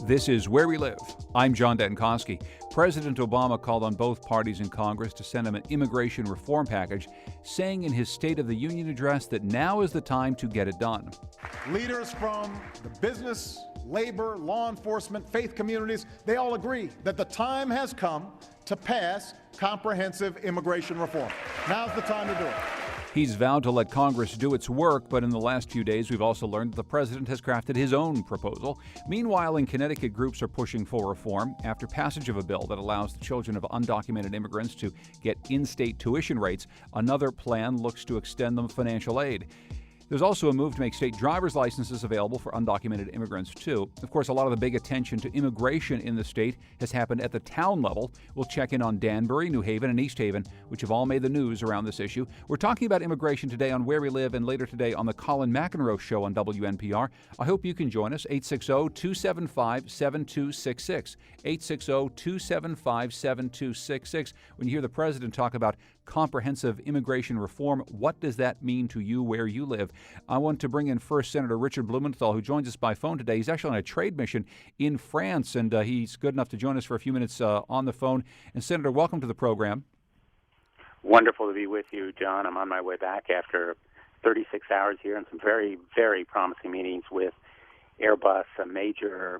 This is Where We Live. I'm John Dankosky. President Obama called on both parties in Congress to send him an immigration reform package, saying in his State of the Union address that now is the time to get it done. Leaders from the business, labor, law enforcement, faith communities, they all agree that the time has come to pass comprehensive immigration reform. Now's the time to do it. He's vowed to let Congress do its work, but in the last few days we've also learned that the president has crafted his own proposal. Meanwhile, in Connecticut, groups are pushing for reform after passage of a bill that allows the children of undocumented immigrants to get in-state tuition rates. Another plan looks to extend them financial aid. There's also a move to make state driver's licenses available for undocumented immigrants, too. Of course, a lot of the big attention to immigration in the state has happened at the town level. We'll check in on Danbury, New Haven, and East Haven, which have all made the news around this issue. We're talking about immigration today on Where We Live and later today on the Colin McEnroe Show on WNPR. I hope you can join us, 860-275-7266, 860-275-7266. When you hear the president talk about comprehensive immigration reform, what does that mean to you where you live? I want to bring in first Senator Richard Blumenthal, who joins us by phone today. He's actually on a trade mission in France, and he's good enough to join us for a few minutes on the phone. And Senator, welcome to the program. Wonderful to be with you, John. I'm on my way back after 36 hours here and some very, very promising meetings with Airbus, a major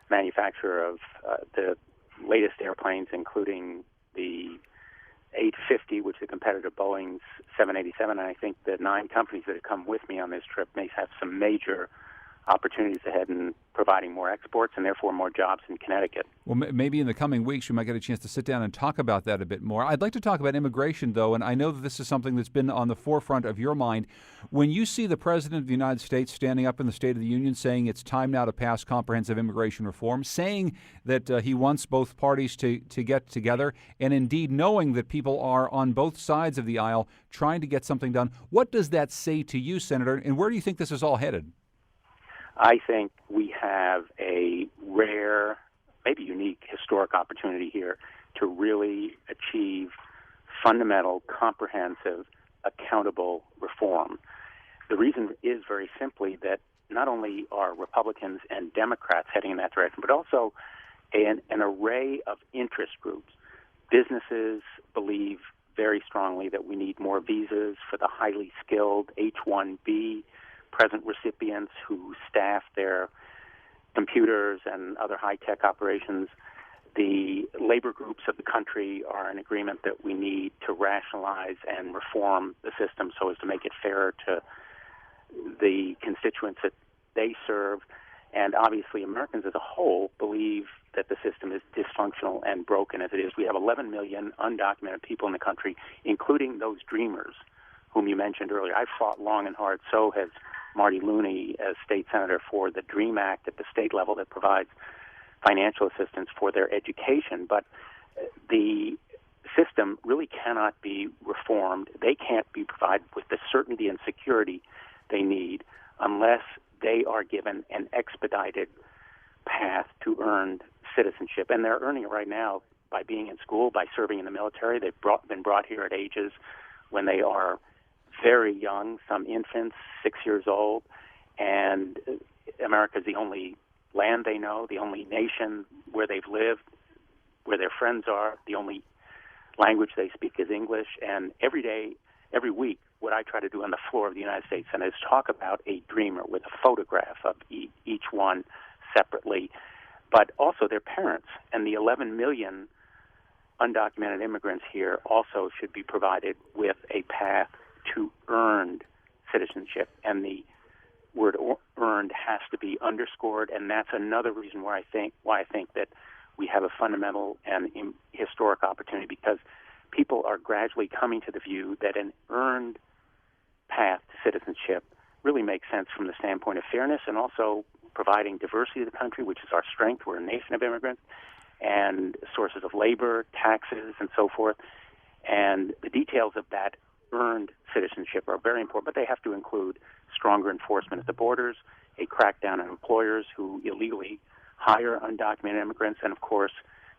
manufacturer of the latest airplanes, including the 850, which is a competitor to Boeing's 787, and I think the 9 companies that have come with me on this trip may have some major opportunities ahead in providing more exports and therefore more jobs in Connecticut. Well, maybe in the coming weeks we might get a chance to sit down and talk about that a bit more. I'd like to talk about immigration, though, and I know that this is something that's been on the forefront of your mind. When you see the President of the United States standing up in the State of the Union saying it's time now to pass comprehensive immigration reform, saying that he wants both parties to get together, and indeed knowing that people are on both sides of the aisle trying to get something done, what does that say to you, Senator, and where do you think this is all headed? I think we have a rare, maybe unique, historic opportunity here to really achieve fundamental, comprehensive, accountable reform. The reason is very simply that not only are Republicans and Democrats heading in that direction, but also an array of interest groups. Businesses believe very strongly that we need more visas for the highly skilled H-1B present recipients who staff their computers and other high-tech operations. The labor groups of the country are in agreement that we need to rationalize and reform the system so as to make it fairer to the constituents that they serve. And obviously Americans as a whole believe that the system is dysfunctional and broken as it is. We have 11 million undocumented people in the country, including those dreamers whom you mentioned earlier. I fought long and hard, so has Marty Looney as state senator, for the DREAM Act at the state level that provides financial assistance for their education. But the system really cannot be reformed. They can't be provided with the certainty and security they need unless they are given an expedited path to earned citizenship. And they're earning it right now by being in school, by serving in the military. They've been brought here at ages when they are very young, some infants, 6 years old, and America is the only land they know, the only nation where they've lived, where their friends are, the only language they speak is English. And every day, every week, what I try to do on the floor of the United States Senate is talk about a dreamer with a photograph of each one separately, but also their parents. And the 11 million undocumented immigrants here also should be provided with a path to earned citizenship, and the word earned has to be underscored, and that's another reason why I think that we have a fundamental and historic opportunity, because people are gradually coming to the view that an earned path to citizenship really makes sense from the standpoint of fairness and also providing diversity to the country, which is our strength. We're a nation of immigrants, and sources of labor, taxes, and so forth. And the details of that earned citizenship are very important, but they have to include stronger enforcement at the borders, a crackdown on employers who illegally hire undocumented immigrants, and, of course,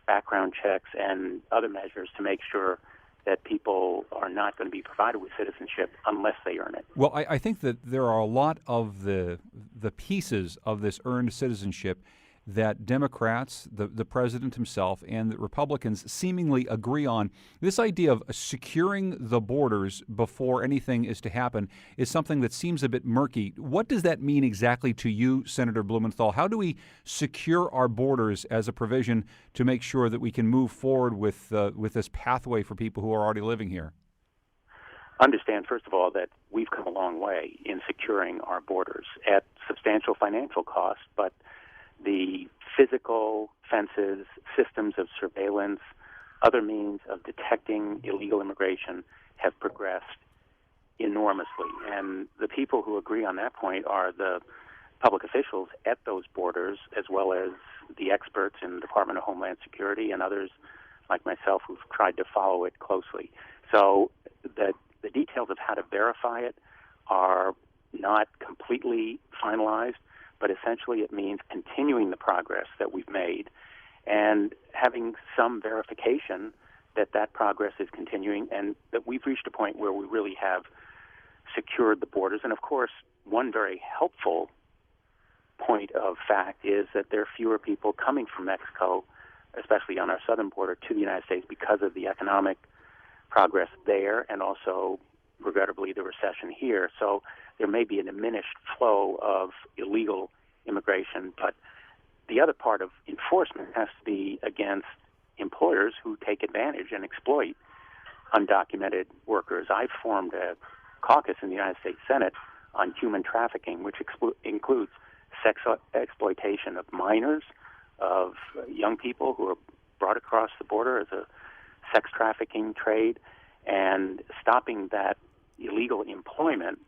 background checks and other measures to make sure that people are not going to be provided with citizenship unless they earn it. Well, I think that there are a lot of the pieces of this earned citizenship that Democrats, the president himself, and the Republicans seemingly agree on. This idea of securing the borders before anything is to happen is something that seems a bit murky. What does that mean exactly to you, Senator Blumenthal? How do we secure our borders as a provision to make sure that we can move forward with this pathway for people who are already living here? Understand, first of all, that we've come a long way in securing our borders at substantial financial cost, but the physical fences, systems of surveillance, other means of detecting illegal immigration have progressed enormously. And the people who agree on that point are the public officials at those borders, as well as the experts in the Department of Homeland Security and others like myself who've tried to follow it closely. So the details of how to verify it are not completely finalized, but essentially it means continuing the progress that we've made and having some verification that that progress is continuing and that we've reached a point where we really have secured the borders. And, of course, one very helpful point of fact is that there are fewer people coming from Mexico, especially on our southern border, to the United States because of the economic progress there and also, regrettably, the recession here. So there may be a diminished flow of illegal immigration, but the other part of enforcement has to be against employers who take advantage and exploit undocumented workers. I've formed a caucus in the United States Senate on human trafficking, which includes sex exploitation of minors, of young people who are brought across the border as a sex trafficking trade, and stopping that illegal employment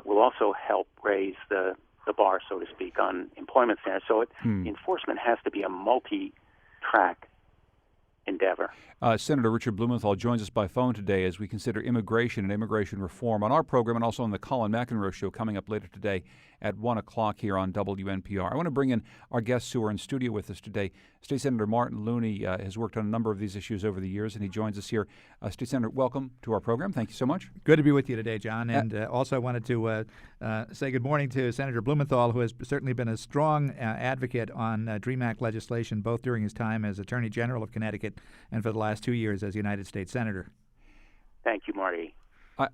will also help raise the bar, so to speak, on employment standards. So enforcement has to be a multi-track endeavor. Senator Richard Blumenthal joins us by phone today as we consider immigration and immigration reform on our program and also on the Colin McEnroe Show coming up later today at 1 o'clock here on WNPR. I want to bring in our guests who are in studio with us today. State Senator Martin Looney has worked on a number of these issues over the years, and he joins us here. State Senator, welcome to our program. Thank you so much. Good to be with you today, John. And also I wanted to say good morning to Senator Blumenthal, who has certainly been a strong advocate on DREAM Act legislation, both during his time as Attorney General of Connecticut and for the last 2 years as United States Senator. Thank you, Marty.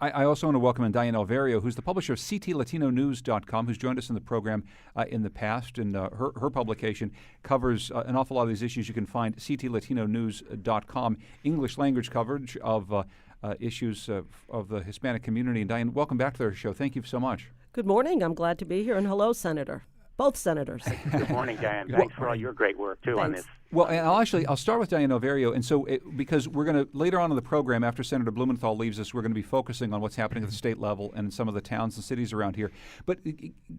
I also want to welcome in Diane Alverio, who's the publisher of CTLatinoNews.com, who's joined us in the program in the past, and her publication covers an awful lot of these issues. You can find CTLatinoNews.com, English language coverage of issues of the Hispanic community. And Diane, welcome back to our show. Thank you so much. Good morning. I'm glad to be here, and hello, Senator. Both senators. Good morning, Diane. Thanks for all your great work, too, on this. Well, and I'll start with Diane Alverio. And so, because we're going to, later on in the program, after Senator Blumenthal leaves us, we're going to be focusing on what's happening at the state level and in some of the towns and cities around here. But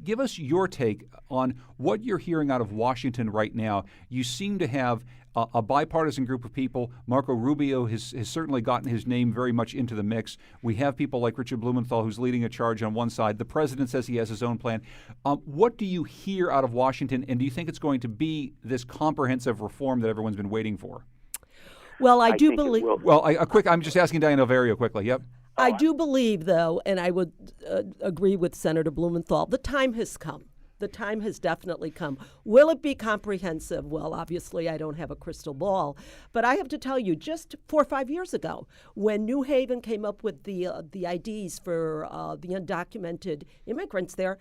give us your take on what you're hearing out of Washington right now. You seem to have a bipartisan group of people. Marco Rubio has certainly gotten his name very much into the mix. We have people like Richard Blumenthal who's leading a charge on one side. The president says he has his own plan. What do you hear out of Washington, and do you think it's going to be this comprehensive reform that everyone's been waiting for? Well, I do believe. Well, I'm just asking Diane Alverio quickly. Yep. I do believe, though, and I would agree with Senator Blumenthal, the time has come. The time has definitely come. Will it be comprehensive? Well, obviously, I don't have a crystal ball. But I have to tell you, just 4 or 5 years ago, when New Haven came up with the IDs for the undocumented immigrants there,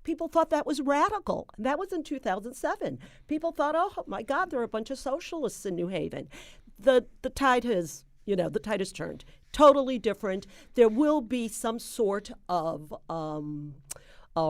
people thought that was radical. That was in 2007. People thought, oh, my God, there are a bunch of socialists in New Haven. The tide has, the tide has turned. Totally different. There will be some sort of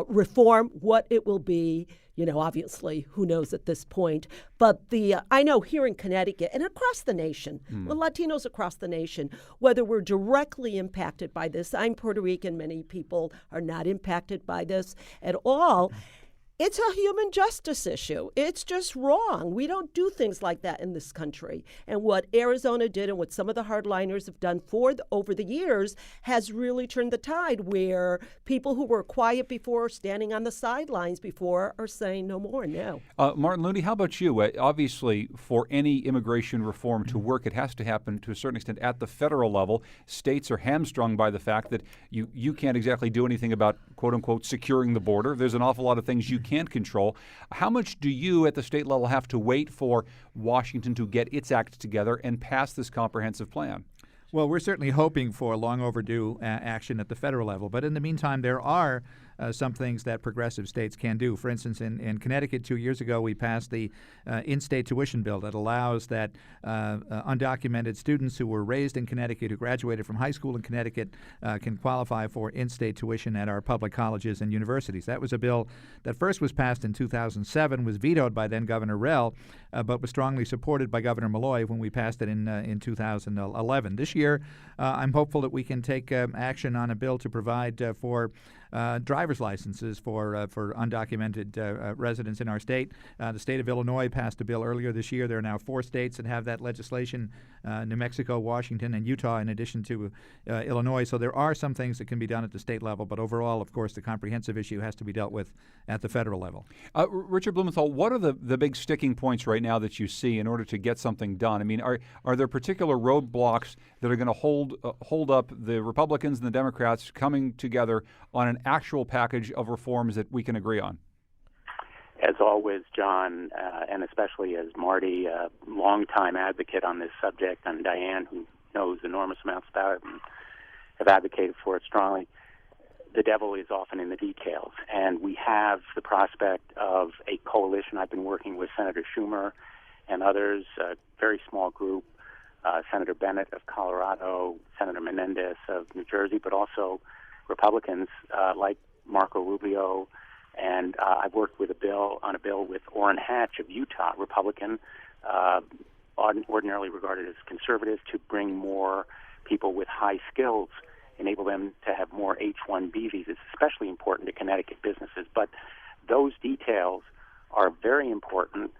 reform. What it will be, obviously, who knows at this point. But I know here in Connecticut and across the nation, the Latinos across the nation, whether we're directly impacted by this, I'm Puerto Rican, many people are not impacted by this at all. It's a human justice issue. It's just wrong. We don't do things like that in this country. And what Arizona did and what some of the hardliners have done over the years has really turned the tide, where people who were quiet before, standing on the sidelines before, are saying no more now. Martin Looney, how about you? Obviously, for any immigration reform to work, it has to happen to a certain extent at the federal level. States are hamstrung by the fact that you can't exactly do anything about, quote unquote, securing the border. There's an awful lot of things you can't control. How much do you at the state level have to wait for Washington to get its act together and pass this comprehensive plan? Well, we're certainly hoping for long overdue action at the federal level. But in the meantime, there are some things that progressive states can do. For instance, in Connecticut 2 years ago, we passed the in-state tuition bill that allows that undocumented students who were raised in Connecticut, who graduated from high school in Connecticut, can qualify for in-state tuition at our public colleges and universities. That was a bill that first was passed in 2007, was vetoed by then Governor Rell, but was strongly supported by Governor Malloy when we passed it in 2011. This year, I'm hopeful that we can take action on a bill to provide for driver's licenses for undocumented residents in our state. The state of Illinois passed a bill earlier this year. There are now 4 states that have that legislation, New Mexico, Washington, and Utah, in addition to Illinois. So there are some things that can be done at the state level, but overall, of course, the comprehensive issue has to be dealt with at the federal level. Richard Blumenthal, what are the big sticking points right now that you see in order to get something done? I mean, are there particular roadblocks that are going to hold up the Republicans and the Democrats coming together on an actual package of reforms that we can agree on? As always, John, and especially as Marty, a longtime advocate on this subject, and Diane, who knows enormous amounts about it and have advocated for it strongly, the devil is often in the details. And we have the prospect of a coalition. I've been working with Senator Schumer and others, a very small group, Senator Bennett of Colorado, Senator Menendez of New Jersey, but also Republicans like Marco Rubio, and I've worked on a bill with Orrin Hatch of Utah, Republican, ordinarily regarded as conservative, to bring more people with high skills, enable them to have more H-1B visas, especially important to Connecticut businesses. But those details are very important.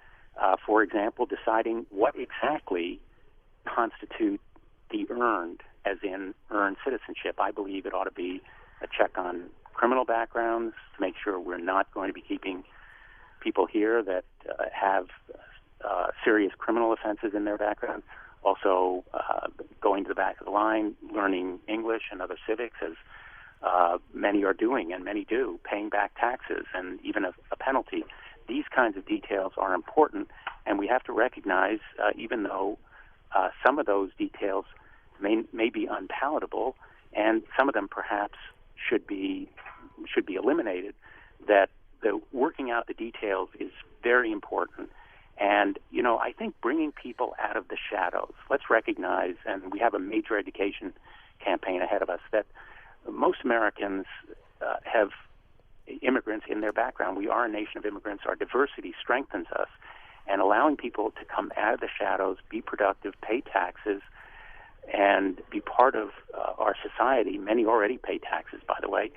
For example, deciding what exactly constitutes the earned, as in earned citizenship. I believe it ought to be a check on criminal backgrounds to make sure we're not going to be keeping people here that have serious criminal offenses in their background. Also, going to the back of the line, learning English and other civics, as many are doing, and many do, paying back taxes and even a penalty. These kinds of details are important, and we have to recognize, even though some of those details may be unpalatable, and some of them perhaps should be eliminated, that the working out the details is very important. And, I think bringing people out of the shadows, let's recognize, and we have a major education campaign ahead of us, that most Americans have immigrants in their background. We are a nation of immigrants. Our diversity strengthens us. And allowing people to come out of the shadows, be productive, pay taxes, and be part of our society, many already pay taxes, by the way,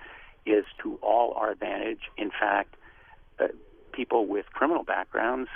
is to all our advantage. In fact, people with criminal backgrounds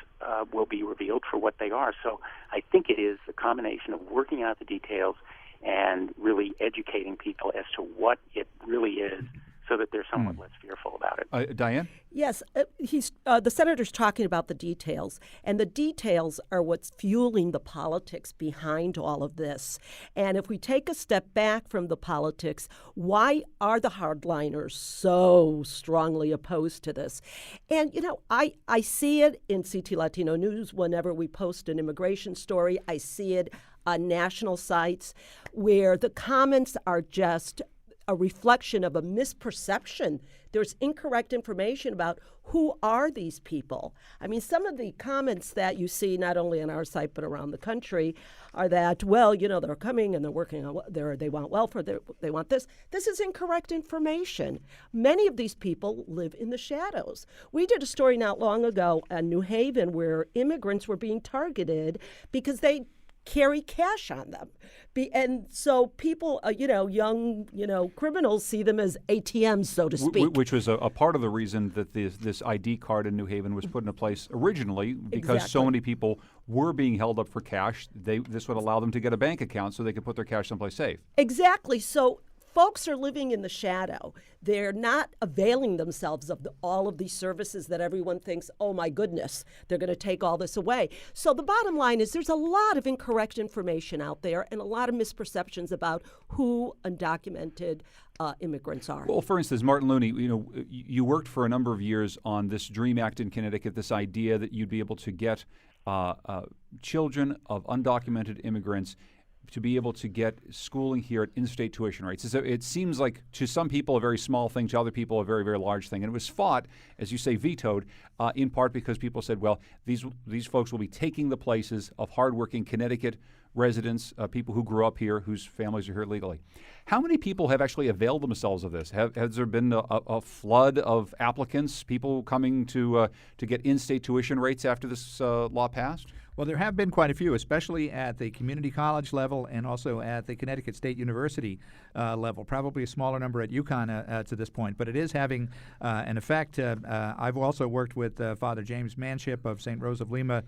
will be revealed for what they are. So I think it is a combination of working out the details and really educating people as to what it really is, so that they're somewhat less fearful about it. Diane? Yes, the senator's talking about the details, and the details are what's fueling the politics behind all of this. And if we take a step back from the politics, why are the hardliners so strongly opposed to this? And, I see it in CT Latino News whenever we post an immigration story. I see it on national sites where the comments are just a reflection of a misperception. There's incorrect information about who are these people. I mean, some of the comments that you see not only on our site but around the country are that, they're coming and they're working on, they want welfare, they want this. This is incorrect information. Many of these people live in the shadows. We did a story not long ago in New Haven where immigrants were being targeted because they carry cash on them. And so people, young, criminals see them as ATMs, so to speak. Which was a part of the reason that this ID card in New Haven was put into place originally, because so many people were being held up for cash. This would allow them to get a bank account so they could put their cash someplace safe. Exactly. So folks are living in the shadow. They're not availing themselves of all of these services that everyone thinks, oh my goodness, they're going to take all this away. So the bottom line is there's a lot of incorrect information out there and a lot of misperceptions about who undocumented immigrants are. Well, for instance, Martin Looney, you worked for a number of years on this DREAM Act in Connecticut, this idea that you'd be able to get children of undocumented immigrants to be able to get schooling here at in-state tuition rates. So it seems like to some people a very small thing, to other people a very, very large thing. And it was fought, as you say, vetoed, in part because people said, well, these folks will be taking the places of hardworking Connecticut residents, people who grew up here, whose families are here legally. How many people have actually availed themselves of this? Has there been a flood of applicants, people coming to get in-state tuition rates after this law passed? Well, there have been quite a few, especially at the community college level and also at the Connecticut State University level. Probably a smaller number at UConn to this point, but it is having an effect. I've also worked with Father James Manship of St. Rose of Lima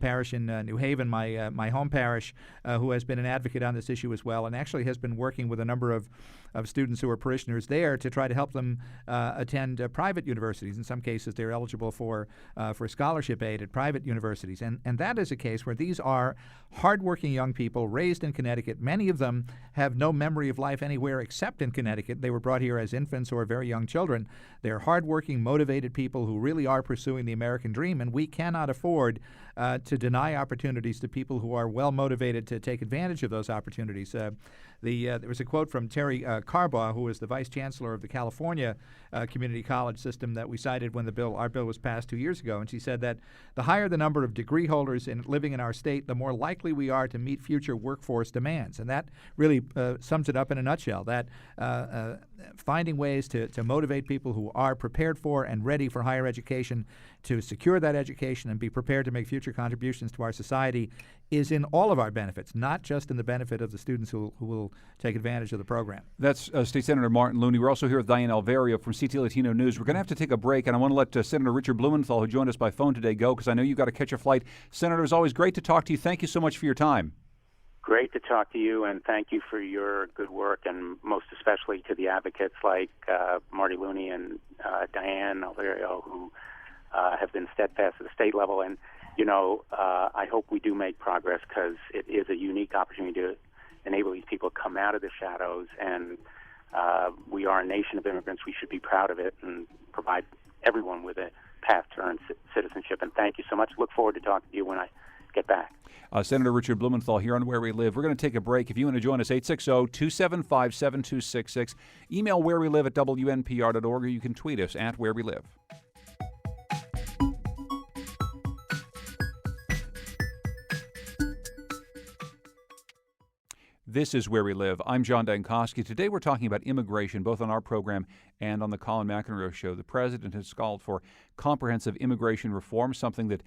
Parish in New Haven, my home parish, who has been an advocate on this issue as well, and actually has been working with a number of students who are parishioners there to try to help them attend private universities. In some cases, they're eligible for scholarship aid at private universities, and that is a case where these are hardworking young people raised in Connecticut. Many of them have no memory of life anywhere except in Connecticut. They were brought here as infants or very young children. They're hardworking, motivated people who really are pursuing the American dream, and we cannot afford to deny opportunities to people who are well motivated to take advantage of those opportunities. There was a quote from Terry Carbaugh, who is the vice chancellor of the California community college system that we cited when our bill was passed 2 years ago, and she said that the higher the number of degree holders living in our state, the more likely we are to meet future workforce demands. And that really sums it up in a nutshell, that finding ways to motivate people who are prepared for and ready for higher education to secure that education and be prepared to make future contributions to our society is in all of our benefits, not just in the benefit of the students who will take advantage of the program. That's State Senator Martin Looney. We're also here with Diane Alverio from CT Latino News. We're going to have to take a break, and I want to let Senator Richard Blumenthal, who joined us by phone today, go, because I know you've got to catch a flight. Senator, it's always great to talk to you. Thank you so much for your time. Great to talk to you, and thank you for your good work, and most especially to the advocates like Marty Looney and Diane Alverio, who have been steadfast at the state level. And, I hope we do make progress, because it is a unique opportunity to enable these people to come out of the shadows. And we are a nation of immigrants. We should be proud of it and provide everyone with a path to earn citizenship. And thank you so much. Look forward to talking to you when I get back. Senator Richard Blumenthal here on Where We Live. We're going to take a break. If you want to join us, 860-275-7266. Email wherewelive@wnpr.org, or you can tweet us at Where We Live. This is Where We Live. I'm John Dankosky. Today we're talking about immigration, both on our program and on the Colin McEnroe Show. The president has called for comprehensive immigration reform, something that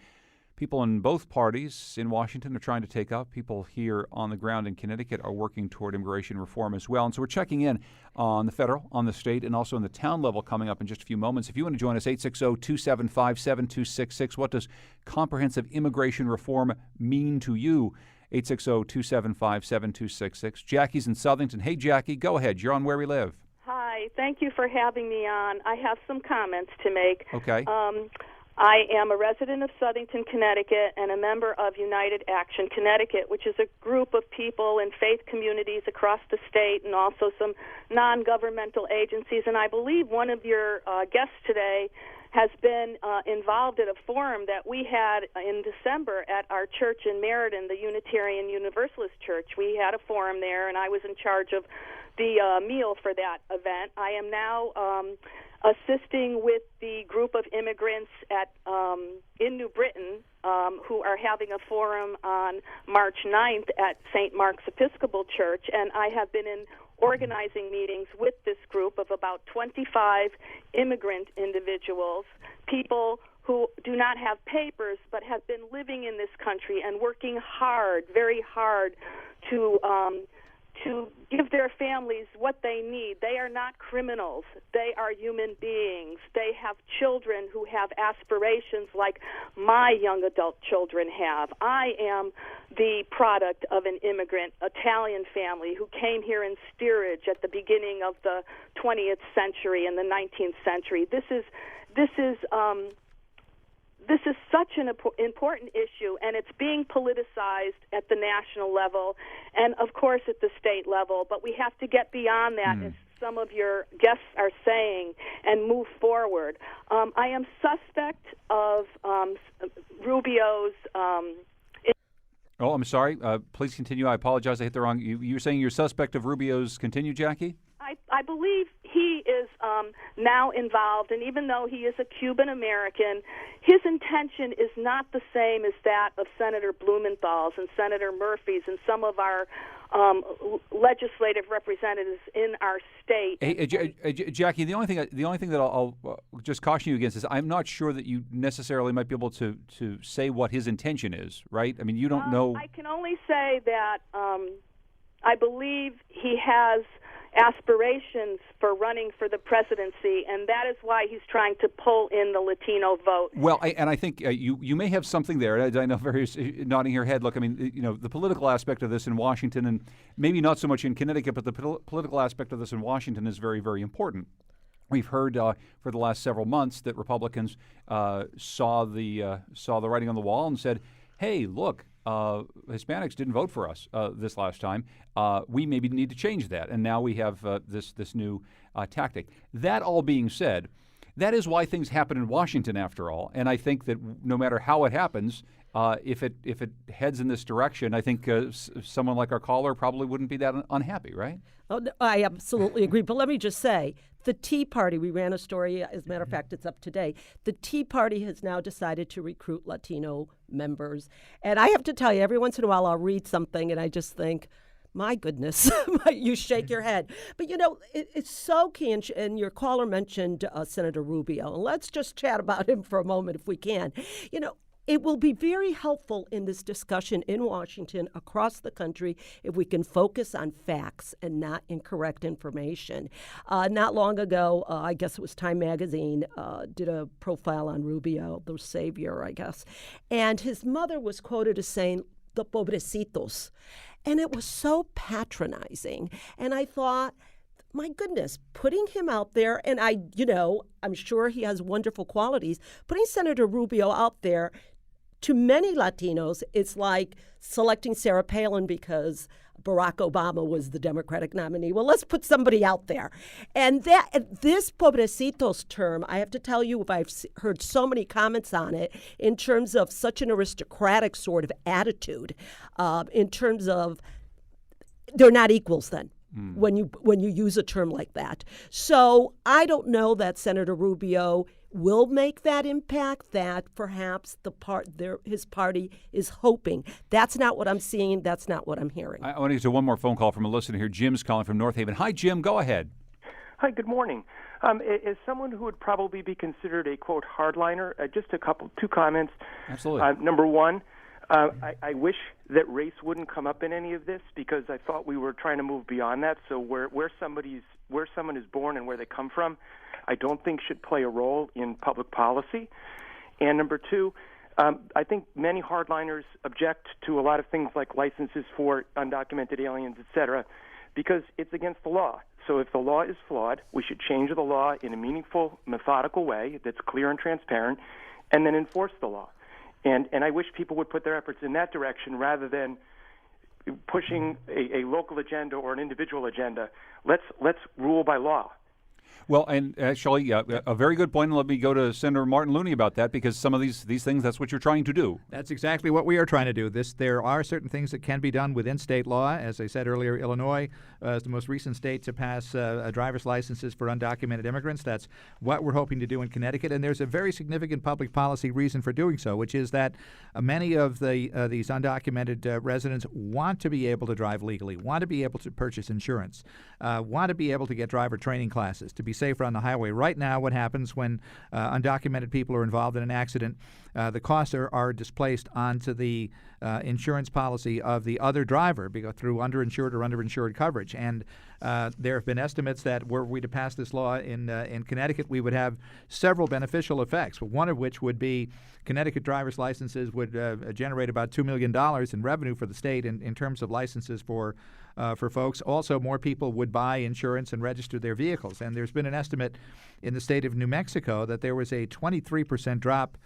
people in both parties in Washington are trying to take up. People here on the ground in Connecticut are working toward immigration reform as well. And so we're checking in on the federal, on the state, and also on the town level coming up in just a few moments. If you want to join us, 860-275-7266. What does comprehensive immigration reform mean to you? 860-275-7266. Jackie's in Southington. Hey, Jackie, go ahead. You're on Where We Live. Hi. Thank you for having me on. I have some comments to make. Okay. I am a resident of Southington, Connecticut, and a member of United Action Connecticut, which is a group of people in faith communities across the state and also some non-governmental agencies. And I believe one of your guests today has been involved at a forum that we had in December at our church in Meriden, the Unitarian Universalist Church. We had a forum there, and I was in charge of the meal for that event. I am now assisting with the group of immigrants in New Britain who are having a forum on March 9th at St. Mark's Episcopal Church, and I have been in organizing meetings with this group of about 25 immigrant individuals, people who do not have papers but have been living in this country and working hard, very hard, to give their families what they need. They are not criminals. They are human beings. They have children who have aspirations like my young adult children have. I am the product of an immigrant Italian family who came here in steerage at the beginning of the 20th century and the 19th century. This is such an important issue, and it's being politicized at the national level and, of course, at the state level. But we have to get beyond that, as some of your guests are saying, and move forward. I am suspect of Rubio's... Oh, I'm sorry. Please continue. I apologize. I hit the wrong... You were saying you're suspect of Rubio's... Continue, Jackie? I believe he is now involved, and even though he is a Cuban-American, his intention is not the same as that of Senator Blumenthal's and Senator Murphy's and some of our legislative representatives in our state. Hey, Jackie, the only thing that I'll just caution you against is I'm not sure that you necessarily might be able to say what his intention is, right? I mean, you don't know. I can only say that I believe he has aspirations for running for the presidency, and that is why he's trying to pull in the Latino vote. Well, I think you may have something there. I know various nodding your head. Look, I mean, the political aspect of this in Washington, and maybe not so much in Connecticut, but the political aspect of this in Washington is very, very important. We've heard for the last several months that Republicans saw the writing on the wall and said, "Hey, look, Hispanics didn't vote for us this last time. We maybe need to change that." And now we have this new tactic. That all being said, that is why things happen in Washington, after all. And I think that no matter how it happens, if it heads in this direction, I think someone like our caller probably wouldn't be that unhappy, right? Oh, no, I absolutely agree. But let me just say, the Tea Party, we ran a story, as a matter of fact, it's up today. The Tea Party has now decided to recruit Latino members. And I have to tell you, every once in a while I'll read something and I just think, my goodness, you shake your head. But, it's so key, and your caller mentioned Senator Rubio. And let's just chat about him for a moment if we can. It will be very helpful in this discussion in Washington, across the country, if we can focus on facts and not incorrect information. Not long ago, I guess it was Time Magazine, did a profile on Rubio, the savior, I guess. And his mother was quoted as saying, "the pobrecitos." And it was so patronizing. And I thought, my goodness, putting him out there, and I'm sure he has wonderful qualities, putting Senator Rubio out there, to many Latinos, it's like selecting Sarah Palin because Barack Obama was the Democratic nominee. Well, let's put somebody out there. And this pobrecitos term, I have to tell you, I've heard so many comments on it in terms of such an aristocratic sort of attitude, in terms of they're not equals then. When you use a term like that. So I don't know that Senator Rubio will make that impact that perhaps his party is hoping. That's not what I'm seeing. That's not what I'm hearing. I want to get to one more phone call from a listener here. Jim's calling from North Haven. Hi, Jim. Go ahead. Hi, good morning. As someone who would probably be considered a, quote, hardliner, just two comments. Absolutely. Number one, I wish that race wouldn't come up in any of this, because I thought we were trying to move beyond that. So where someone is born and where they come from, I don't think should play a role in public policy. And number two, I think many hardliners object to a lot of things like licenses for undocumented aliens, et cetera, because it's against the law. So if the law is flawed, we should change the law in a meaningful, methodical way that's clear and transparent, and then enforce the law. And I wish people would put their efforts in that direction rather than pushing a local agenda or an individual agenda. Let's rule by law. Well, and actually, a very good point. And let me go to Senator Martin Looney about that, because some of these things, that's what you're trying to do. That's exactly what we are trying to do. There are certain things that can be done within state law. As I said earlier, Illinois is the most recent state to pass driver's licenses for undocumented immigrants. That's what we're hoping to do in Connecticut. And there's a very significant public policy reason for doing so, which is that many of these undocumented residents want to be able to drive legally, want to be able to purchase insurance, want to be able to get driver training classes, to be safer on the highway. Right now, what happens when undocumented people are involved in an accident, the costs are displaced onto the insurance policy of the other driver through underinsured or underinsured coverage. And there have been estimates that were we to pass this law in Connecticut, we would have several beneficial effects, one of which would be Connecticut driver's licenses would generate about $2 million in revenue for the state in terms of licenses for folks. Also, more people would buy insurance and register their vehicles. And there's been an estimate in the state of New Mexico that there was a 23% drop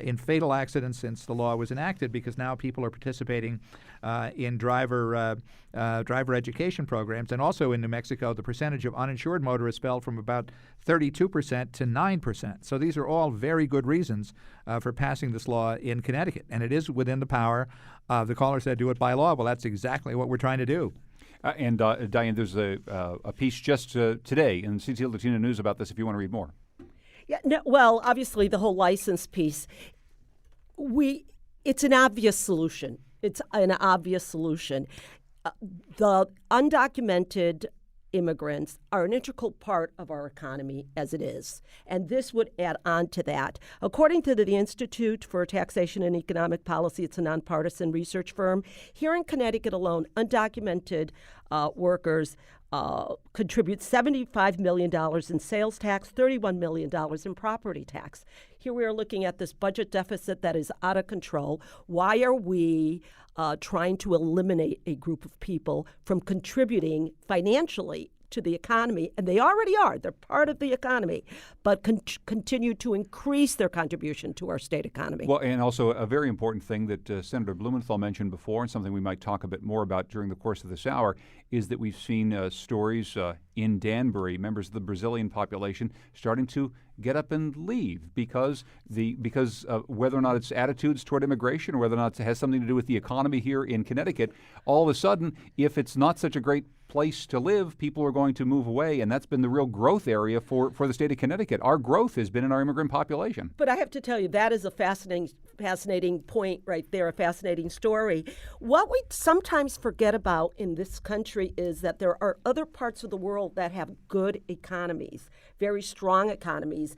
in fatal accidents since the law was enacted, because now people are participating in driver education programs. And also in New Mexico, the percentage of uninsured motorists fell from about 32% to 9%. So these are all very good reasons for passing this law in Connecticut. And it is within the power of the caller said do it by law. Well, that's exactly what we're trying to do. And Diane, there's a piece just today in CT Latino News about this if you want to read more. Yeah, no, well, obviously the whole license piece, it's an obvious solution. It's an obvious solution. The undocumented immigrants are an integral part of our economy as it is, and this would add on to that. According to the Institute for Taxation and Economic Policy, it's a nonpartisan research firm, here in Connecticut alone, undocumented workers contribute $75 million in sales tax, $31 million in property tax. Here we are looking at this budget deficit that is out of control. Why are we trying to eliminate a group of people from contributing financially to the economy? And they already are. They're part of the economy, but continue to increase their contribution to our state economy. Well, and also a very important thing that Senator Blumenthal mentioned before, and something we might talk a bit more about during the course of this hour, is that we've seen stories in Danbury, members of the Brazilian population starting to get up and leave because whether or not it's attitudes toward immigration or whether or not it has something to do with the economy here in Connecticut, all of a sudden, if it's not such a great place to live, people are going to move away, and that's been the real growth area for the state of Connecticut. Our growth has been in our immigrant population. But I have to tell you, that is a fascinating point right there, a fascinating story. What we sometimes forget about in this country is that there are other parts of the world that have good economies, very strong economies.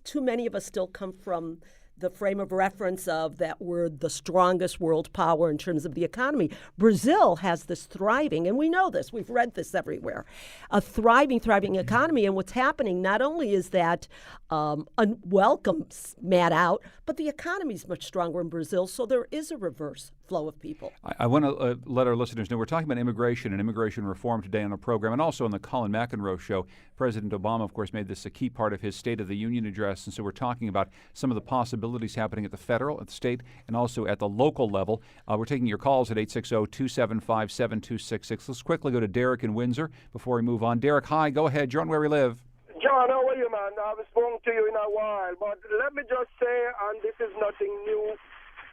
Too many of us still come from the frame of reference of that we're the strongest world power in terms of the economy. Brazil has this thriving, and we know this, we've read this everywhere, a thriving economy. And what's happening not only is that unwelcome mat out, but the economy is much stronger in Brazil, so there is a reverse flow of people. I want to let our listeners know we're talking about immigration and immigration reform today on the program, and also on the Colin McEnroe Show. President Obama, of course, made this a key part of his State of the Union address, and so we're talking about some of the possibilities happening at the federal, at the state, and also at the local level. We're taking your calls at 860-275-7266. Let's quickly go to Derek in Windsor before we move on. Derek, hi, go ahead. You're on Where We Live. John, how are you, man? I haven't spoken to you in a while, but let me just say, and this is nothing new,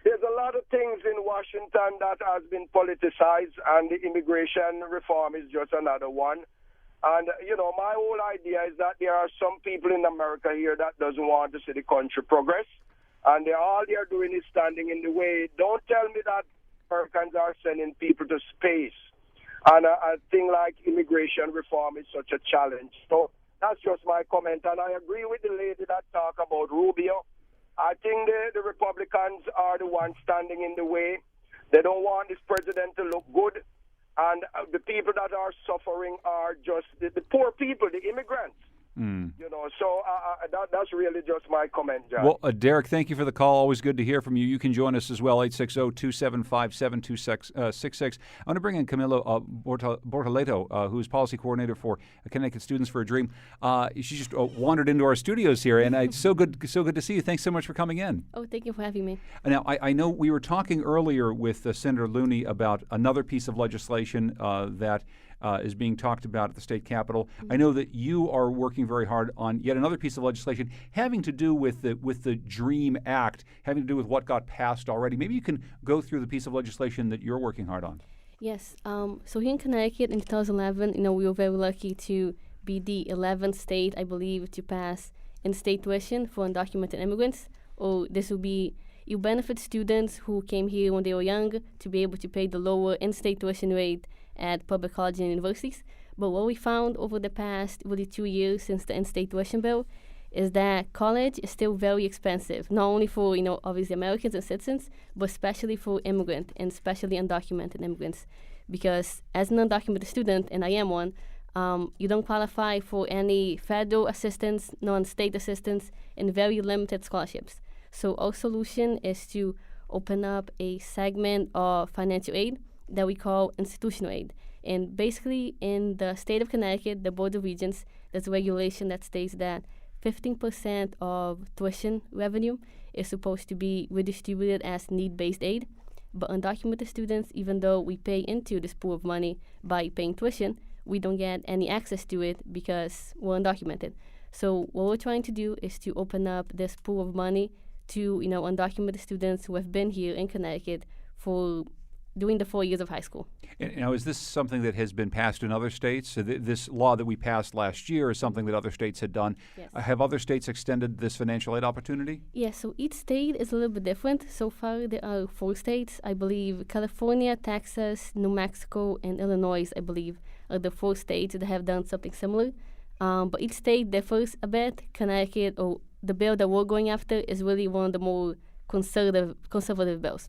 there's a lot of things in Washington that has been politicized, and the immigration reform is just another one. And, my whole idea is that there are some people in America here that doesn't want to see the country progress, and all they're doing is standing in the way. Don't tell me that Americans are sending people to space, and a thing like immigration reform is such a challenge. So that's just my comment, and I agree with the lady that talked about Rubio. I think the Republicans are the ones standing in the way. They don't want this president to look good. And the people that are suffering are just the poor people, the immigrants. So that's really just my comment, John. Well, Derek, thank you for the call. Always good to hear from you. You can join us as well, 860-275-7266. I want to bring in Camilo Bortoleto, who is policy coordinator for Connecticut Students for a Dream. She just wandered into our studios here, and it's so good to see you. Thanks so much for coming in. Oh, thank you for having me. Now, I know we were talking earlier with Senator Looney about another piece of legislation that is being talked about at the state capitol. Mm-hmm. I know that you are working very hard on yet another piece of legislation having to do with the DREAM Act, having to do with what got passed already. Maybe you can go through the piece of legislation that you're working hard on. Yes. So here in Connecticut in 2011, we were very lucky to be the 11th state, I believe, to pass in-state tuition for undocumented immigrants. This will be you benefit students who came here when they were young to be able to pay the lower in-state tuition rate at public colleges and universities. But what we found over the past 2 years since the in-state tuition bill is that college is still very expensive, not only for, obviously Americans and citizens, but especially for immigrants and especially undocumented immigrants. Because as an undocumented student, and I am one, you don't qualify for any federal assistance, non-state assistance, and very limited scholarships. So our solution is to open up a segment of financial aid that we call institutional aid. And basically, in the state of Connecticut, the Board of Regents, there's a regulation that states that 15% of tuition revenue is supposed to be redistributed as need-based aid. But undocumented students, even though we pay into this pool of money by paying tuition, we don't get any access to it because we're undocumented. So what we're trying to do is to open up this pool of money to undocumented students who have been here in Connecticut for during the 4 years of high school. And now, is this something that has been passed in other states? So this law that we passed last year is something that other states had done. Yes. Have other states extended this financial aid opportunity? Yes, so each state is a little bit different. So far, there are 4 states. I believe California, Texas, New Mexico, and Illinois, I believe, are the 4 states that have done something similar. But each state differs a bit. Connecticut, or the bill that we're going after, is really one of the more conservative bills.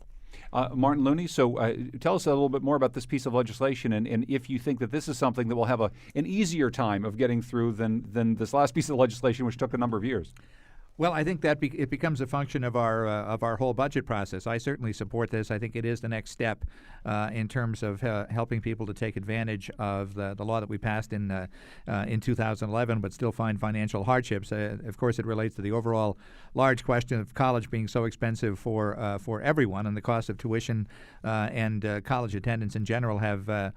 Martin Looney, so tell us a little bit more about this piece of legislation and if you think that this is something that will have an easier time of getting through than this last piece of legislation, which took a number of years. Well, I think that it becomes a function of our whole budget process. I certainly support this. I think it is the next step in terms of helping people to take advantage of the law that we passed in 2011, but still find financial hardships. Of course, it relates to the overall large question of college being so expensive for everyone, and the cost of tuition and college attendance in general have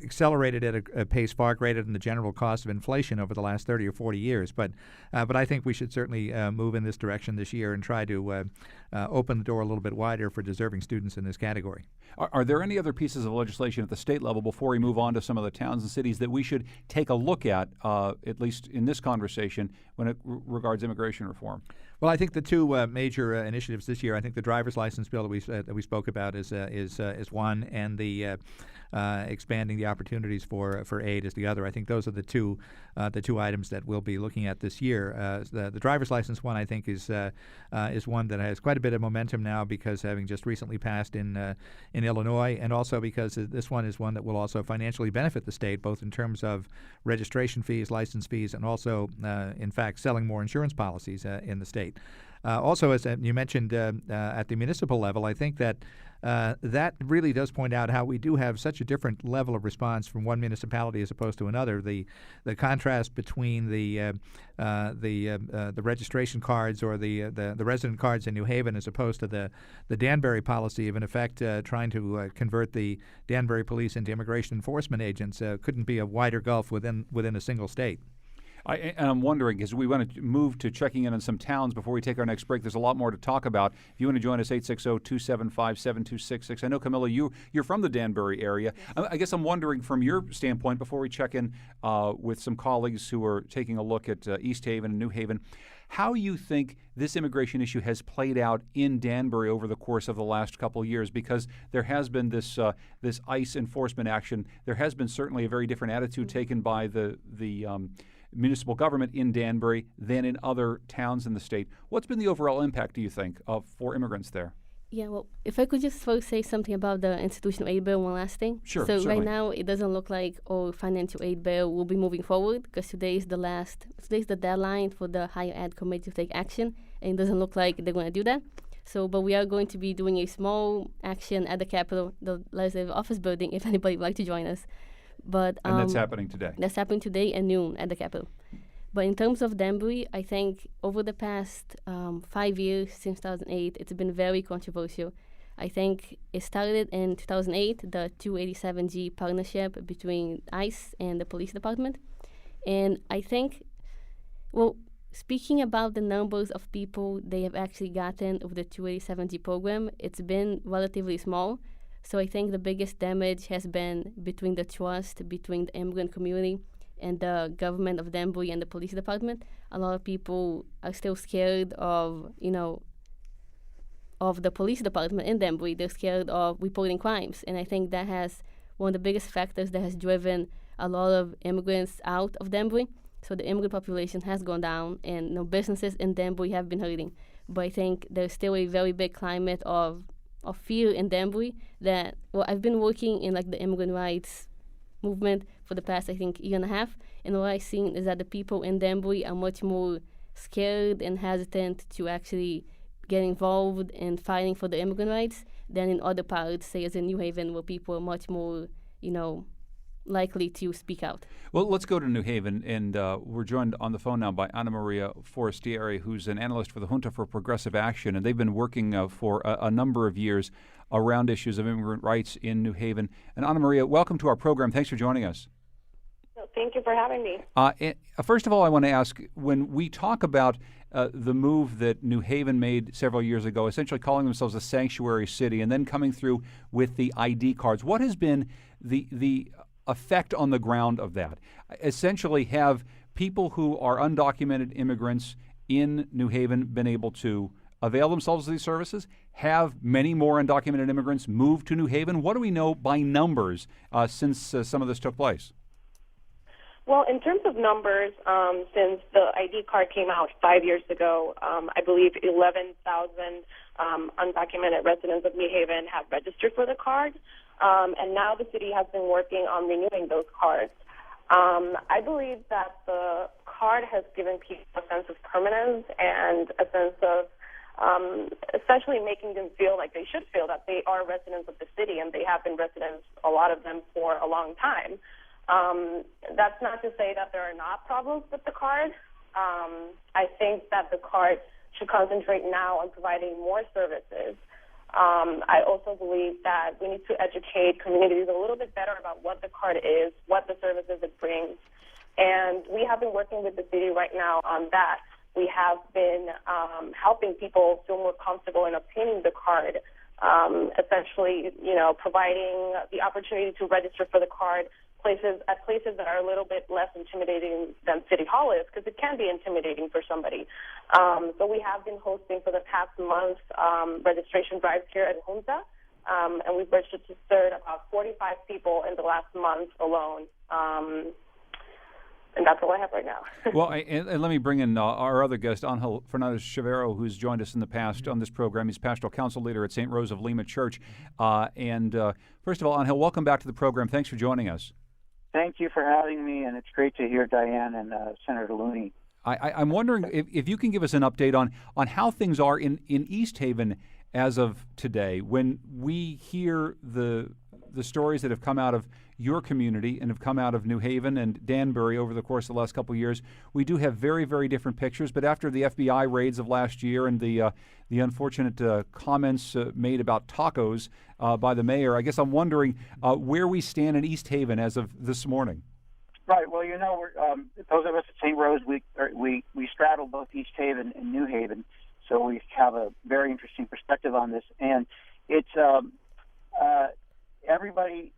accelerated at a pace far greater than the general cost of inflation over the last 30 or 40 years. But I think we should certainly move in this direction this year and try to open the door a little bit wider for deserving students in this category. Are there any other pieces of legislation at the state level before we move on to some of the towns and cities that we should take a look at least in this conversation, when it regards immigration reform? Well, I think the two major initiatives this year, I think the driver's license bill that we spoke about is one, and the expanding the opportunities for aid is the other. I think those are the two items that we'll be looking at this year. The driver's license one, I think, is one that has quite a bit of momentum now, because having just recently passed in Illinois, and also because this one is one that will also financially benefit the state, both in terms of registration fees, license fees, and also, in fact, selling more insurance policies in the state. Also, as you mentioned, at the municipal level, I think that that really does point out how we do have such a different level of response from one municipality as opposed to another. The contrast between the registration cards or the resident cards in New Haven as opposed to the Danbury policy of, in effect, trying to convert the Danbury police into immigration enforcement agents couldn't be a wider gulf within a single state. And I'm wondering, because we want to move to checking in on some towns before we take our next break. There's a lot more to talk about. If you want to join us, 860-275-7266. I know, Camilla, you're from the Danbury area. I guess I'm wondering, from your standpoint, before we check in with some colleagues who are taking a look at East Haven and New Haven, how you think this immigration issue has played out in Danbury over the course of the last couple of years, because there has been this ICE enforcement action. There has been certainly a very different attitude taken by the municipal government in Danbury than in other towns in the state. What's been the overall impact, do you think, for immigrants there? Yeah, well, if I could just first say something about the institutional aid bill, one last thing. Sure, So certainly. right now, it doesn't look like our financial aid bill will be moving forward, because today's the deadline for the Higher Ed Committee to take action, and it doesn't look like they're going to do that. So, but we are going to be doing a small action at the Capitol, the legislative office building, if anybody would like to join us. But And that's happening today. That's happening today at noon at the Capitol. But in terms of Danbury, I think over the past 5 years, since 2008, it's been very controversial. I think it started in 2008, the 287G partnership between ICE and the police department. And I think, well, speaking about the numbers of people they have actually gotten of the 287G program, it's been relatively small. So I think the biggest damage has been between the trust between the immigrant community and the government of Danbury and the police department. A lot of people are still scared of, of the police department in Danbury. They're scared of reporting crimes. And I think that has one of the biggest factors that has driven a lot of immigrants out of Danbury. So the immigrant population has gone down, and businesses in Danbury have been hurting. But I think there's still a very big climate of fear in Danbury that, well, I've been working in like the immigrant rights movement for the past, I think, year and a half. And what I've seen is that the people in Danbury are much more scared and hesitant to actually get involved in fighting for the immigrant rights than in other parts, say as in New Haven, where people are much more, likely to speak out. Well, let's go to New Haven, and we're joined on the phone now by Ana Maria Forestieri, who's an analyst for the Junta for Progressive Action, and they've been working for a number of years around issues of immigrant rights in New Haven. And Ana Maria, welcome to our program. Thanks for joining us. Thank you for having me. First of all, I want to ask, when we talk about the move that New Haven made several years ago, essentially calling themselves a sanctuary city and then coming through with the ID cards, what has been the effect on the ground of that? Essentially, have people who are undocumented immigrants in New Haven been able to avail themselves of these services? Have many more undocumented immigrants moved to New Haven? What do we know by numbers since some of this took place? Well, in terms of numbers, since the ID card came out 5 years ago, I believe 11,000 undocumented residents of New Haven have registered for the card. And now the city has been working on renewing those cards. I believe that the card has given people a sense of permanence and a sense of essentially making them feel like they should feel that they are residents of the city, and they have been residents, a lot of them, for a long time. That's not to say that there are not problems with the card. I think that the card should concentrate now on providing more services. I also believe that we need to educate communities a little bit better about what the card is, what the services it brings. And we have been working with the city right now on that. We have been helping people feel more comfortable in obtaining the card, essentially, providing the opportunity to register for the card at places that are a little bit less intimidating than City Hall is, because it can be intimidating for somebody. So we have been hosting for the past month registration drives here at Junta, and we've registered about 45 people in the last month alone. And that's all I have right now. Well, and let me bring in our other guest, Angel Fernandez-Chavero, who's joined us in the past on this program. He's pastoral council leader at St. Rose of Lima Church. First of all, Angel, welcome back to the program. Thanks for joining us. Thank you for having me, and it's great to hear Diane and Senator Looney. I'm wondering if you can give us an update on how things are in East Haven as of today. When we hear the stories that have come out of your community and have come out of New Haven and Danbury over the course of the last couple of years, we do have very, very different pictures. But after the FBI raids of last year and the unfortunate comments made about tacos by the mayor, I guess I'm wondering where we stand in East Haven as of this morning. Right. Well, we're, those of us at St. Rose, we straddle both East Haven and New Haven, so we have a very interesting perspective on this. And it's everybody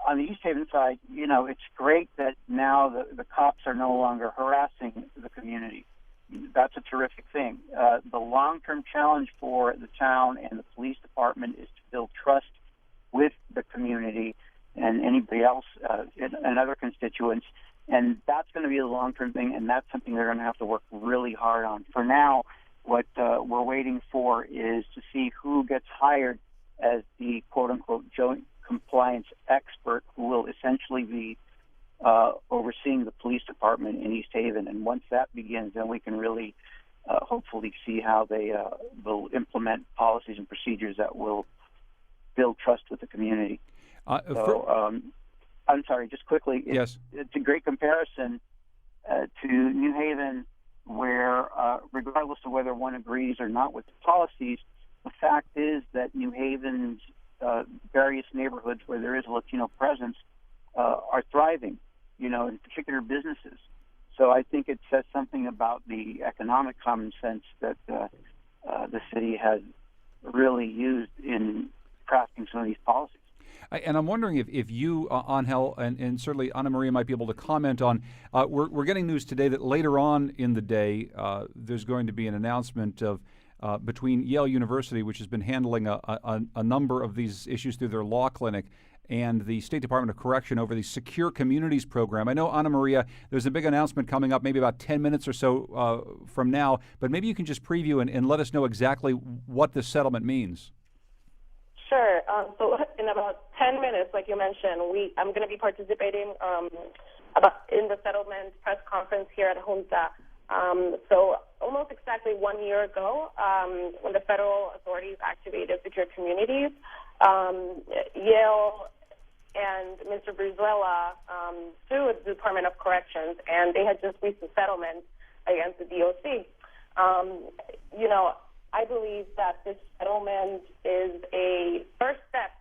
on the East Haven side. It's great that now the cops are no longer harassing the community. That's a terrific thing. The long-term challenge for the town and the police department is to build trust with the community and anybody else and other constituents. And that's going to be the long-term thing, and that's something they're going to have to work really hard on. For now, what we're waiting for is to see who gets hired as the quote-unquote joint compliance expert who will essentially be overseeing the police department in East Haven. And once that begins, then we can really hopefully see how they will implement policies and procedures that will build trust with the community. I'm sorry, just quickly. Yes. It's a great comparison to New Haven, where regardless of whether one agrees or not with the policies, the fact is that New Haven's various neighborhoods where there is a Latino presence are thriving, in particular businesses. So I think it says something about the economic common sense that the city has really used in crafting some of these policies. And I'm wondering if you, Angel, and certainly Ana Maria might be able to comment on, we're getting news today that later on in the day there's going to be an announcement of between Yale University, which has been handling a number of these issues through their law clinic, and the State Department of Correction over the Secure Communities program. I know, Anna Maria, there's a big announcement coming up maybe about 10 minutes or so from now, but maybe you can just preview and let us know exactly what this settlement means. Sure. So in about 10 minutes, like you mentioned, I'm going to be participating in the settlement press conference here at Junta. So almost exactly 1 year ago, when the federal authorities activated Secure Communities, Yale and Mr. Brizuela sued the Department of Corrections, and they had just reached a settlement against the DOC. I believe that this settlement is a first step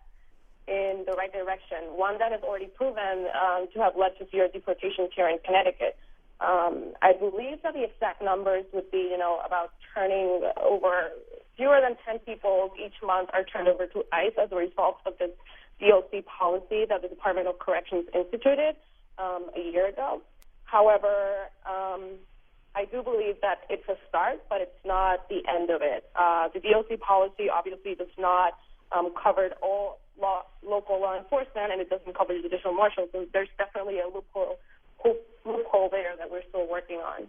in the right direction, one that has already proven to have led to fewer deportations here in Connecticut. I believe that the exact numbers would be, about turning over fewer than 10 people each month are turned over to ICE as a result of this DOC policy that the Department of Corrections instituted a year ago. However, I do believe that it's a start, but it's not the end of it. The DOC policy obviously does not cover all local law enforcement, and it doesn't cover judicial marshals. So there's definitely a loophole there that we're still working on.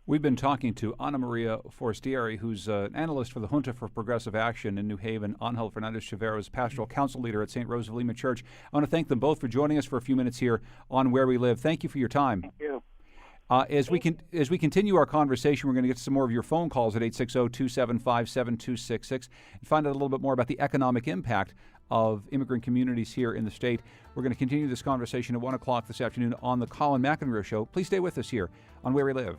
We've been talking to Anna Maria Forestieri, who's an analyst for the Junta for Progressive Action in New Haven. Angel Fernandez-Chavero is pastoral council leader at St. Rose of Lima Church. I want to thank them both for joining us for a few minutes here on Where We Live. Thank you for your time. Thank you. As we continue our conversation, we're going to get to some more of your phone calls at 860-275-7266 and find out a little bit more about the economic impact of immigrant communities here in the state. We're going to continue this conversation at 1 o'clock this afternoon on the Colin McEnroe Show. Please stay with us here on Where We Live.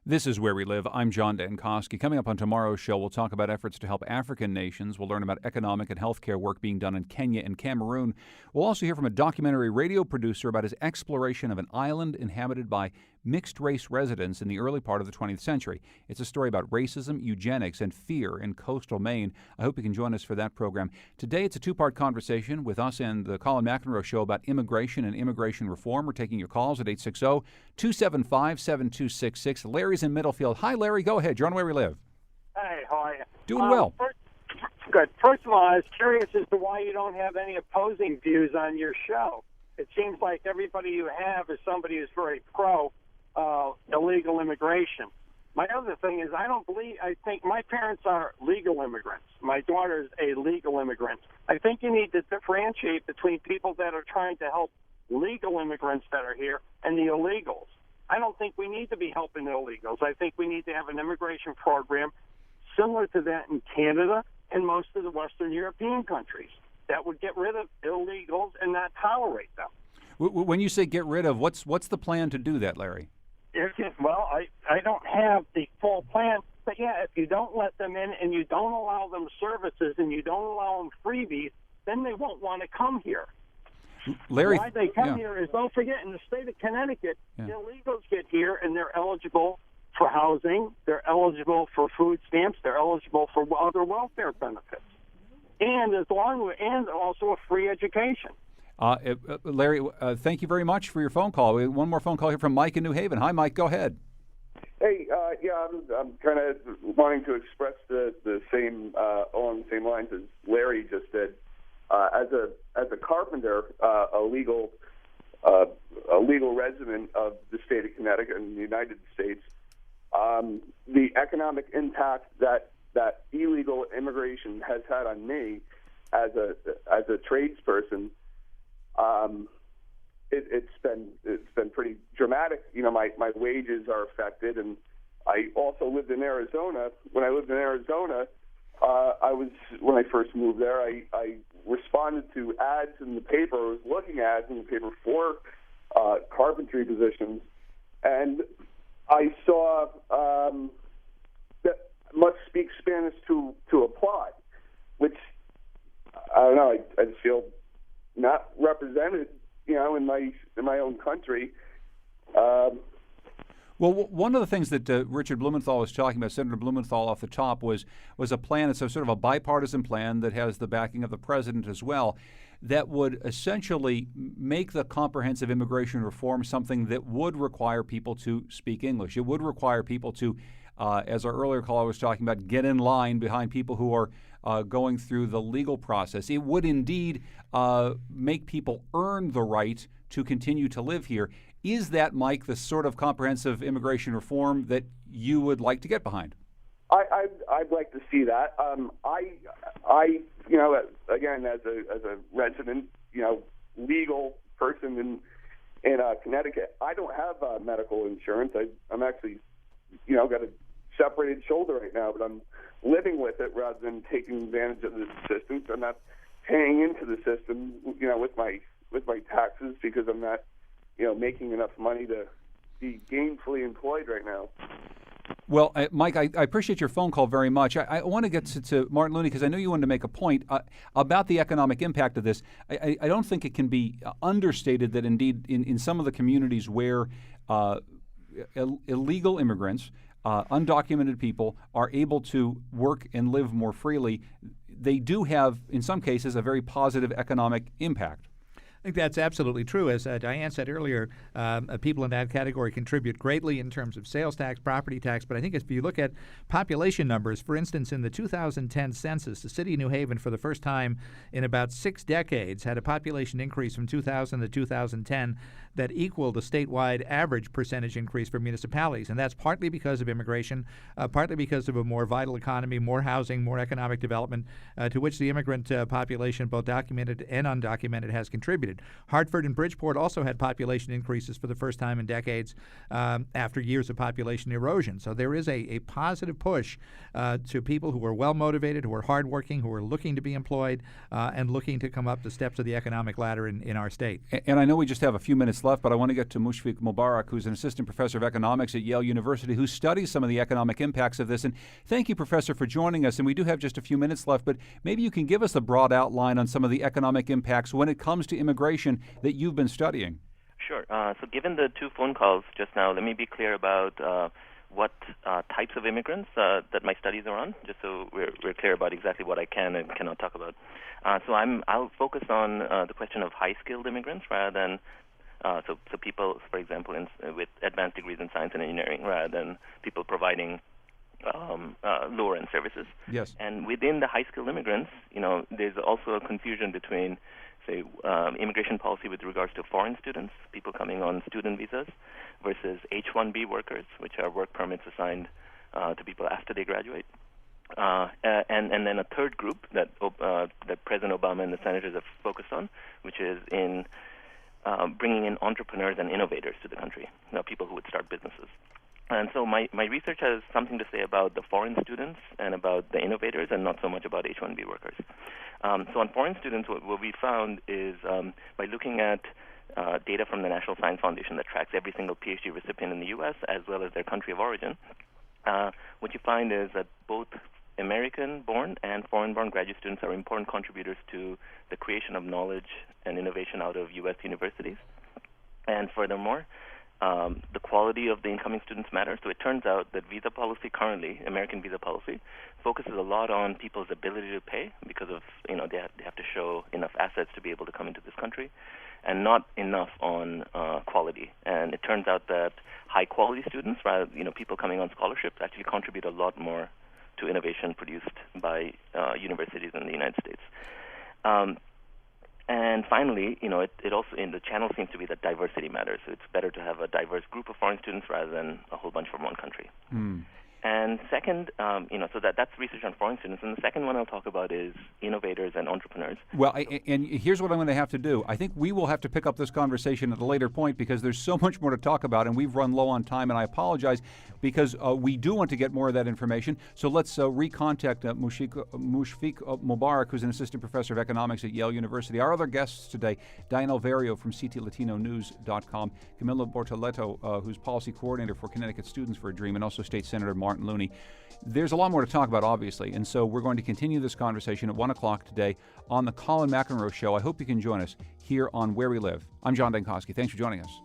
This is Where We Live. I'm John Dankosky. Coming up on tomorrow's show, we'll talk about efforts to help African nations. We'll learn about economic and healthcare work being done in Kenya and Cameroon. We'll also hear from a documentary radio producer about his exploration of an island inhabited by mixed-race residents in the early part of the 20th century. It's a story about racism, eugenics, and fear in coastal Maine. I hope you can join us for that program. Today, it's a two-part conversation with us and the Colin McEnroe Show about immigration and immigration reform. We're taking your calls at 860-275-7266. Larry's in Middlefield. Hi, Larry. Go ahead. You're on Where We Live. Hey, how are you? Doing well. Good. First of all, I was curious as to why you don't have any opposing views on your show. It seems like everybody you have is somebody who's very pro illegal immigration. My other thing is I think my parents are legal immigrants. My daughter is a legal immigrant. I think you need to differentiate between people that are trying to help legal immigrants that are here and the illegals. I don't think we need to be helping the illegals. I think we need to have an immigration program similar to that in Canada and most of the Western European countries that would get rid of illegals and not tolerate them. When you say get rid of, what's the plan to do that, Larry? Well, I don't have the full plan, but yeah, if you don't let them in and you don't allow them services and you don't allow them freebies, then they won't want to come here. Larry, why they come here is, don't forget, in the state of Connecticut, illegals get here and they're eligible for housing, they're eligible for food stamps, they're eligible for other welfare benefits, and also a free education. Larry, thank you very much for your phone call. We have one more phone call here from Mike in New Haven. Hi, Mike. Go ahead. Hey, I'm kind of wanting to express the same along the same lines as Larry just did. As a carpenter, a legal resident of the state of Connecticut and the United States, the economic impact that illegal immigration has had on me as a tradesperson. It's been pretty dramatic. My wages are affected, and I also lived in Arizona. When I lived in Arizona, when I first moved there, I responded to ads in the paper. I was looking at ads in the paper for carpentry positions, and I saw that must speak Spanish to apply, which I don't know. I just feel not represented, in my own country. Well, one of the things that Richard Blumenthal was talking about, Senator Blumenthal off the top, was a plan. It's a sort of a bipartisan plan that has the backing of the president as well. that would essentially make the comprehensive immigration reform something that would require people to speak English. It would require people to, as our earlier caller was talking about, get in line behind people who are going through the legal process. It would indeed make people earn the right to continue to live here. Is that, Mike, the sort of comprehensive immigration reform that you would like to get behind? I'd like to see that. I again, as a resident, legal person in Connecticut, I don't have medical insurance. I'm actually, got a separated shoulder right now, but I'm living with it rather than taking advantage of the system. So I'm not paying into the system, with my taxes because I'm not, making enough money to be gainfully employed right now. Well, Mike, I appreciate your phone call very much. I want to get to Martin Looney because I know you wanted to make a point about the economic impact of this. I don't think it can be understated that indeed in some of the communities where illegal immigrants, undocumented people are able to work and live more freely, they do have, in some cases, a very positive economic impact. I think that's absolutely true. As Diane said earlier, people in that category contribute greatly in terms of sales tax, property tax. But I think if you look at population numbers, for instance, in the 2010 census, the city of New Haven, for the first time in about 6 decades, had a population increase from 2000 to 2010 that equaled the statewide average percentage increase for municipalities. And that's partly because of immigration, partly because of a more vital economy, more housing, more economic development, to which the immigrant population, both documented and undocumented, has contributed. Hartford and Bridgeport also had population increases for the first time in decades after years of population erosion. So there is a positive push to people who are well-motivated, who are hardworking, who are looking to be employed, and looking to come up the steps of the economic ladder in our state. And I know we just have a few minutes left, but I want to get to Mushfiq Mubarak, who's an assistant professor of economics at Yale University, who studies some of the economic impacts of this. And thank you, Professor, for joining us. And we do have just a few minutes left, but maybe you can give us a broad outline on some of the economic impacts when it comes to immigration that you've been studying. Sure. So given the 2 phone calls just now, let me be clear about what types of immigrants that my studies are on, just so we're clear about exactly what I can and cannot talk about. So I'll focus on the question of high-skilled immigrants rather than so people, for example, with advanced degrees in science and engineering, rather than people providing lower-end services. Yes. And within the high-skilled immigrants, there's also a confusion between, say, immigration policy with regards to foreign students, people coming on student visas, versus H-1B workers, which are work permits assigned to people after they graduate. And then a third group that President Obama and the senators have focused on, which is in bringing in entrepreneurs and innovators to the country, people who would start businesses. And so my research has something to say about the foreign students and about the innovators and not so much about H-1B workers. So on foreign students, what we found is by looking at data from the National Science Foundation that tracks every single PhD recipient in the U.S. as well as their country of origin, what you find is that both American-born and foreign-born graduate students are important contributors to the creation of knowledge and innovation out of U.S. universities. And furthermore, the quality of the incoming students matters. So it turns out that visa policy currently, American visa policy, focuses a lot on people's ability to pay because of, they have to show enough assets to be able to come into this country, and not enough on quality. And it turns out that high-quality students, rather, people coming on scholarships, actually contribute a lot more to innovation produced by universities in the United States. And finally, it also in the channel seems to be that diversity matters. So it's better to have a diverse group of foreign students rather than a whole bunch from one country. And second, so that's research on foreign students. And the second one I'll talk about is innovators and entrepreneurs. Well, and here's what I'm going to have to do. I think we will have to pick up this conversation at a later point because there's so much more to talk about, and we've run low on time, and I apologize because we do want to get more of that information. So let's recontact Mushfiq Mubarak, who's an assistant professor of economics at Yale University. Our other guests today, Diane Alverio from CTLatinoNews.com, Camilo Bortoleto, who's policy coordinator for Connecticut Students for a Dream, and also State Senator Martin Looney. There's a lot more to talk about, obviously, and so we're going to continue this conversation at 1 o'clock today on the Colin McEnroe Show. I hope you can join us here on Where We Live. I'm John Dankosky. Thanks for joining us.